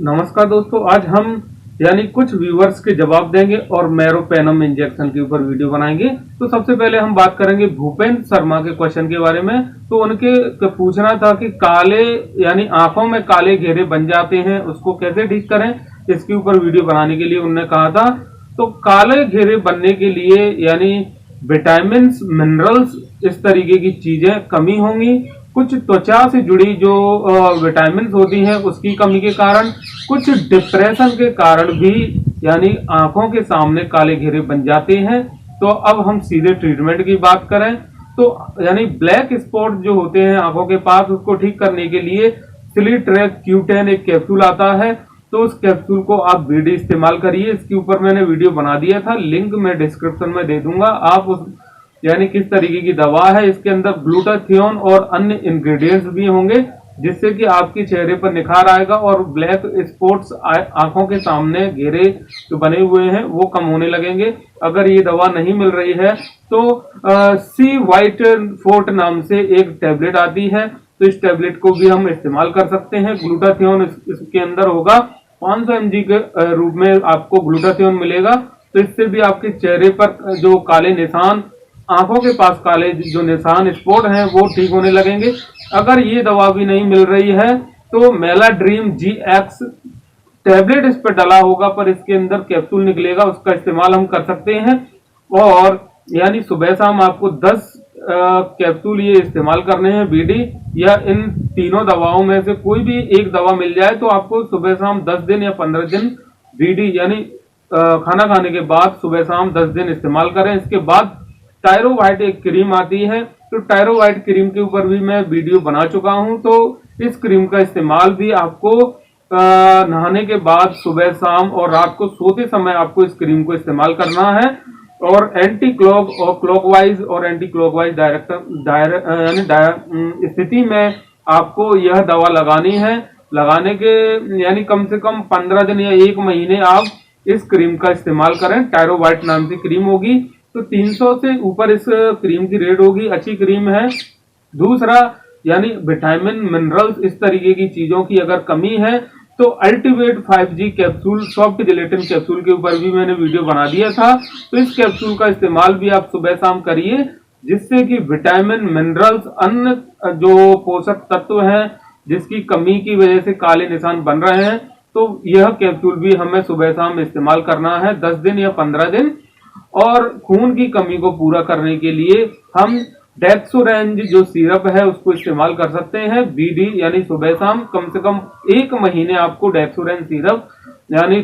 नमस्कार दोस्तों, आज हम कुछ व्यूवर्स के जवाब देंगे और मेरोपेनम इंजेक्शन के ऊपर वीडियो बनाएंगे। तो सबसे पहले हम बात करेंगे भूपेंद्र शर्मा के क्वेश्चन के बारे में। तो उनके पूछना था कि काले आंखों में काले घेरे बन जाते हैं, उसको कैसे ठीक करें। इसके ऊपर वीडियो बनाने के लिए उन्होंने कहा था। तो काले घेरे बनने के लिए विटामिन मिनरल्स इस तरीके की चीजें कमी होंगी। कुछ त्वचा से जुड़ी जो विटामिन होती हैं उसकी कमी के कारण, कुछ डिप्रेशन के कारण भी आंखों के सामने काले घेरे बन जाते हैं। तो अब हम सीधे ट्रीटमेंट की बात करें तो ब्लैक स्पॉट जो होते हैं आंखों के पास, उसको ठीक करने के लिए सिलीट्रेक Q10 एक कैप्सूल आता है। तो उस कैप्सूल को आप बीडी इस्तेमाल करिए। इसके ऊपर मैंने वीडियो बना दिया था, लिंक मैं डिस्क्रिप्शन में दे दूंगा। आप उस किस तरीके की दवा है, इसके अंदर ग्लूटाथियोन और अन्य इंग्रेडिएंट्स भी होंगे जिससे कि आपके चेहरे पर निखार आएगा और ब्लैक स्पॉट्स आंखों के सामने घेरे जो बने हुए हैं वो कम होने लगेंगे। अगर ये दवा नहीं मिल रही है तो सी वाइट फोर्ट नाम से एक टैबलेट आती है, तो इस टैबलेट को भी हम इस्तेमाल कर सकते हैं। ग्लूटाथियोन इसके अंदर होगा, 500 mg के रूप में आपको ग्लूटाथियोन मिलेगा। तो इससे भी आपके चेहरे पर जो काले निशान, आंखों के पास काले जो निशान स्पॉट हैं वो ठीक होने लगेंगे। अगर ये दवा भी नहीं मिल रही है तो मेलाड्रीम GX टैबलेट इस पर डला होगा, पर इसके अंदर कैप्सूल निकलेगा, उसका इस्तेमाल हम कर सकते हैं। और सुबह शाम आपको 10 कैप्सूल ये इस्तेमाल करने हैं बीडी, या इन तीनों दवाओं में से कोई भी एक दवा मिल जाए तो आपको सुबह शाम 10 दिन या 15 दिन बीडी खाना खाने के बाद सुबह शाम 10 दिन इस्तेमाल करें। इसके बाद टायरोवाइट एक क्रीम आती है, तो टायरोवाइट क्रीम के ऊपर भी मैं वीडियो बना चुका हूं। तो इस क्रीम का इस्तेमाल भी आपको नहाने के बाद सुबह शाम और रात को सोते समय आपको इस क्रीम को इस्तेमाल करना है। और एंटी क्लॉक और क्लॉकवाइज और एंटी क्लॉकवाइज स्थिति में आपको यह दवा लगानी है। लगाने के कम से कम 15 दिन या 1 महीने आप इस क्रीम का इस्तेमाल करें। टायरोवाइट नाम की क्रीम होगी, तो 300 से ऊपर इस क्रीम की रेट होगी, अच्छी क्रीम है। दूसरा विटामिन मिनरल्स इस तरीके की चीजों की अगर कमी है तो ultimate 5G capsule, soft gelatin capsule के ऊपर भी मैंने वीडियो बना दिया था। तो इस कैप्सूल का इस्तेमाल भी आप सुबह शाम करिए, जिससे कि विटामिन मिनरल्स, अन्य जो पोषक तत्व हैं जिसकी कमी की वजह से काले निशान बन रहे हैं, तो यह कैप्सूल भी हमें सुबह शाम इस्तेमाल करना है 10 दिन या 15 दिन। और खून की कमी को पूरा करने के लिए हम डेक्सोरेंज जो सिरप है उसको इस्तेमाल कर सकते हैं बीडी, सुबह शाम कम से कम 1 महीने आपको डेक्सोरेंज सिरप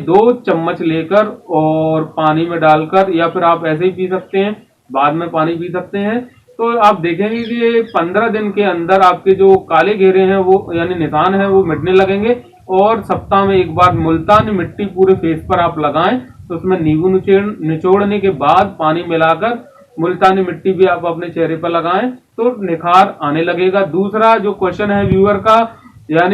2 चम्मच लेकर और पानी में डालकर, या फिर आप ऐसे ही पी सकते हैं, बाद में पानी पी सकते हैं। तो आप देखेंगे कि 15 दिन के अंदर आपके जो काले घेरे हैं वो निशान है वो मिटने लगेंगे। और सप्ताह में एक बार मुल्तानी मिट्टी पूरे फेस पर आप लगाएं, तो उसमें नींबू निचोड़ने के बाद पानी मिलाकर मुल्तानी मिट्टी भी आप अपने चेहरे पर लगाएं तो निखार आने लगेगा। दूसरा जो क्वेश्चन है व्यूअर का,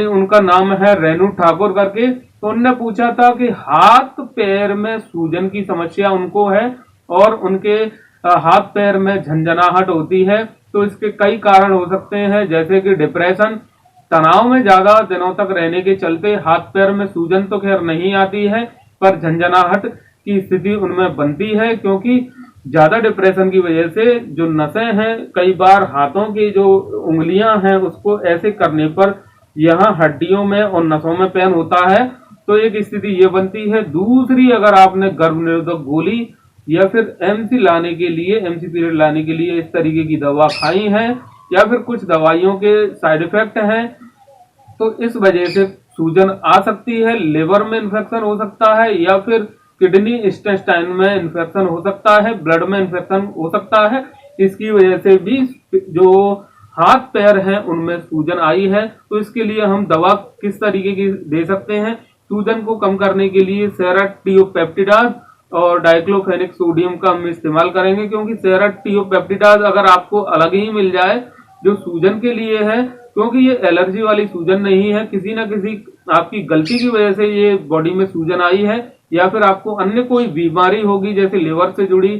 उनका नाम है रेनू ठाकुर करके, तो उनने पूछा था कि हाथ पैर में सूजन की समस्या उनको है और उनके हाथ पैर में झंझनाहट होती है। तो इसके कई कारण हो सकते हैं, जैसे कि डिप्रेशन, तनाव में ज्यादा दिनों तक रहने के चलते हाथ पैर में सूजन तो खैर नहीं आती है, पर झंझनाहट की स्थिति उनमें बनती है, क्योंकि ज्यादा डिप्रेशन की वजह से जो नसें हैं, कई बार हाथों की जो उंगलियां हैं उसको ऐसे करने पर यहाँ हड्डियों में और नसों में पेन होता है, तो एक स्थिति ये बनती है। दूसरी, अगर आपने गर्भ निरोधक गोली या फिर एमसी पीरियड लाने के लिए इस तरीके की दवा खाई है, या फिर कुछ दवाइयों के साइड इफेक्ट हैं, तो इस वजह से सूजन आ सकती है। लिवर में इन्फेक्शन हो सकता है, या फिर किडनी इंटेस्टाइन में इन्फेक्शन हो सकता है, ब्लड में इन्फेक्शन हो सकता है। इसकी वजह से भी जो हाथ पैर हैं उनमें सूजन आई है। तो इसके लिए हम दवा किस तरीके की दे सकते हैं? सूजन को कम करने के लिए सेराटियोपेप्टिडाज और डाइक्लोफेनिक सोडियम का हम इस्तेमाल करेंगे, क्योंकि सेराटियोपेप्टिडाज अगर आपको अलग ही मिल जाए जो सूजन के लिए है, क्योंकि ये एलर्जी वाली सूजन नहीं है, किसी ना किसी आपकी गलती की वजह से ये बॉडी में सूजन आई है, या फिर आपको अन्य कोई बीमारी होगी जैसे लिवर से जुड़ी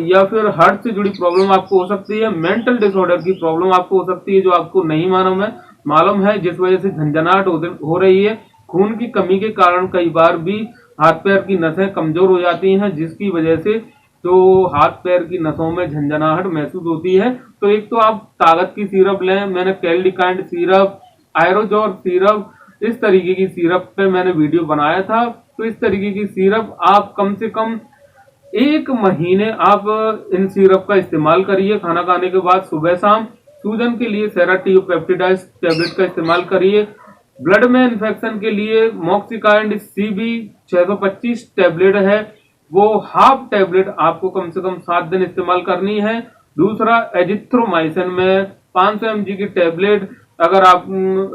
या फिर हार्ट से जुड़ी प्रॉब्लम आपको हो सकती है, मेंटल डिसऑर्डर की प्रॉब्लम आपको हो सकती है जो आपको नहीं मालूम है, जिस वजह से झंझनाहट हो रही है। खून की कमी के कारण कई बार भी हाथ पैर की नसें कमजोर हो जाती हैं, जिसकी वजह से तो हाथ पैर की नसों में झंझनाहट महसूस होती है। तो एक तो आप ताकत की सिरप लें, मैंने कैल्डिकाइंड सिरप, आयरोजोर सिरप, इस तरीके की सिरप पे मैंने वीडियो बनाया था। तो इस तरीके की सिरप आप कम से कम 1 महीने आप इन सिरप का इस्तेमाल करिए खाना खाने के बाद सुबह शाम। सूजन के लिए सेराटियोपेप्टिडाइज टैबलेट का इस्तेमाल करिए। ब्लड में इन्फेक्शन के लिए मॉक्सिकाइंड सीबी 625 टैबलेट है, वो हाफ टैबलेट आपको कम से कम 7 दिन इस्तेमाल करनी है। दूसरा एजिथ्रोमाइसिन में 500 mg की टैबलेट, अगर आप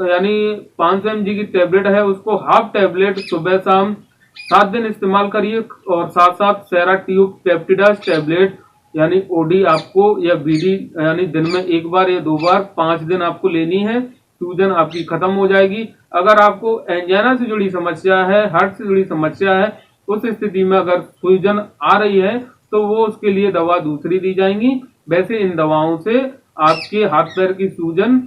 यानी 500 mg की टैबलेट है उसको हाफ टैबलेट सुबह शाम 7 दिन इस्तेमाल करिए। और साथ साथ सेराटियोपेप्टिडाइज टैबलेट यानी ओडी आपको या बीडी यानी दिन में 1 बार या 2 बार 5 दिन आपको लेनी है। सूजन आपकी खत्म हो जाएगी। अगर आपको एंजाइना से जुड़ी समस्या है, हार्ट से जुड़ी समस्या है, उस स्थिति में अगर सूजन आ रही है तो वो उसके लिए दवा दूसरी दी जाएंगी। वैसे इन दवाओं से आपके हाथ पैर की सूजन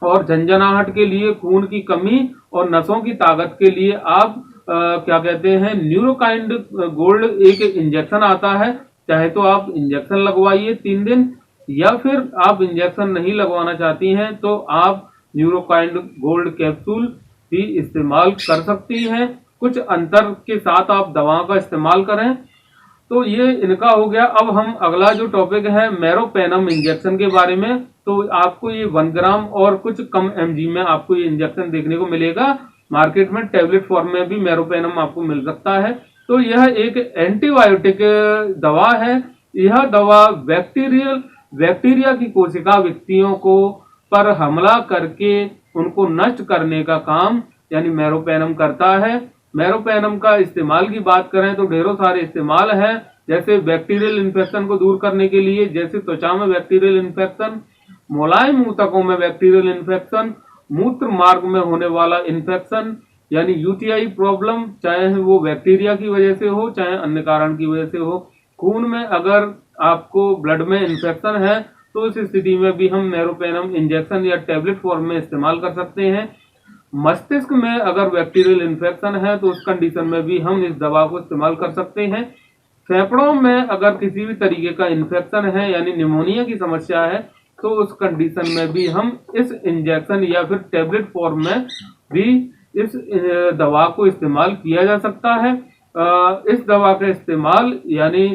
और झंझनाहट के लिए, खून की कमी और नसों की ताकत के लिए आप क्या कहते हैं, न्यूरोकाइंड गोल्ड एक इंजेक्शन आता है, चाहे तो आप इंजेक्शन लगवाइए 3 दिन, या फिर आप इंजेक्शन नहीं लगवाना चाहती हैं तो आप न्यूरोकाइंड गोल्ड कैप्सूल भी इस्तेमाल कर सकती हैं। कुछ अंतर के साथ आप दवाओं का इस्तेमाल करें। तो ये इनका हो गया। अब हम अगला जो टॉपिक है मेरोपेनम इंजेक्शन के बारे में, तो आपको ये 1 ग्राम और कुछ कम mg में आपको ये इंजेक्शन देखने को मिलेगा। मार्केट में टैबलेट फॉर्म में भी मेरोपेनम आपको मिल सकता है। तो यह एक एंटीबायोटिक दवा है। यह दवा बैक्टीरिया की कोशिका व्यक्तियों को पर हमला करके उनको नष्ट करने का काम यानी मेरोपेनम करता है। मेरोपेनम का इस्तेमाल की बात करें तो ढेरों सारे इस्तेमाल है, जैसे बैक्टीरियल इन्फेक्शन को दूर करने के लिए, जैसे त्वचा में बैक्टीरियल इन्फेक्शन, मोलायम ऊतकों में बैक्टीरियल इन्फेक्शन, मूत्र मार्ग में होने वाला इन्फेक्शन यानी यूटीआई प्रॉब्लम, चाहे वो बैक्टीरिया की वजह से हो चाहे अन्य कारण की वजह से हो। खून में अगर आपको ब्लड में इन्फेक्शन है तो इस स्थिति में भी हम मेरोपेनम इंजेक्शन या टैबलेट फॉर्म में इस्तेमाल कर सकते हैं। मस्तिष्क में अगर बैक्टीरियल इन्फेक्शन है तो उस कंडीशन में भी हम इस दवा को इस्तेमाल कर सकते हैं। फेफड़ों में अगर किसी भी तरीके का इन्फेक्शन है यानी निमोनिया की समस्या है तो उस कंडीशन में भी हम इस इंजेक्शन या फिर टैबलेट फॉर्म में भी इस दवा को इस्तेमाल किया जा सकता है। इस दवा का इस्तेमाल यानी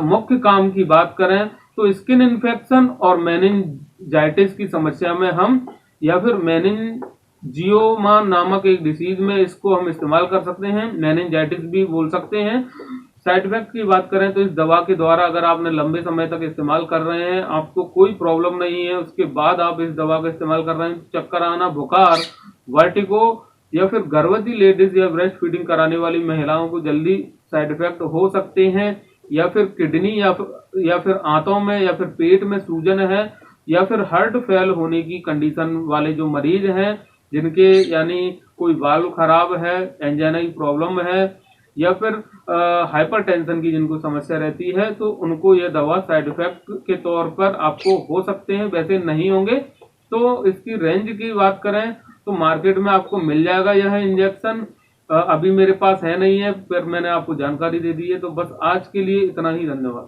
मुख्य काम की बात करें तो स्किन इन्फेक्शन और मेनिंजाइटिस की समस्या में हम या फिर मेनिंजियोमा नामक एक डिसीज में इसको हम इस्तेमाल कर सकते हैं, मेनिंजाइटिस भी बोल सकते हैं। साइड इफेक्ट की बात करें तो इस दवा के द्वारा अगर आपने लंबे समय तक इस्तेमाल कर रहे हैं, आपको कोई प्रॉब्लम नहीं है, उसके बाद आप इस दवा का इस्तेमाल कर रहे हैं, चक्कर आना, बुखार, वर्टिगो या फिर गर्भवती लेडीज या ब्रेस्ट फीडिंग कराने वाली महिलाओं को जल्दी साइड इफेक्ट हो सकते हैं, या फिर किडनी या फिर आंतों में या फिर पेट में सूजन है, या फिर हार्ट फेल होने की कंडीशन वाले जो मरीज हैं जिनके यानी कोई वाल्व खराब है, एंजाइना की प्रॉब्लम है, या फिर हाइपरटेंशन की जिनको समस्या रहती है, तो उनको यह दवा साइड इफेक्ट के तौर पर आपको हो सकते हैं, वैसे नहीं होंगे। तो इसकी रेंज की बात करें तो मार्केट में आपको मिल जाएगा यह इंजेक्शन। अभी मेरे पास है नहीं है, पर मैंने आपको जानकारी दे दी है। तो बस आज के लिए इतना ही, धन्यवाद।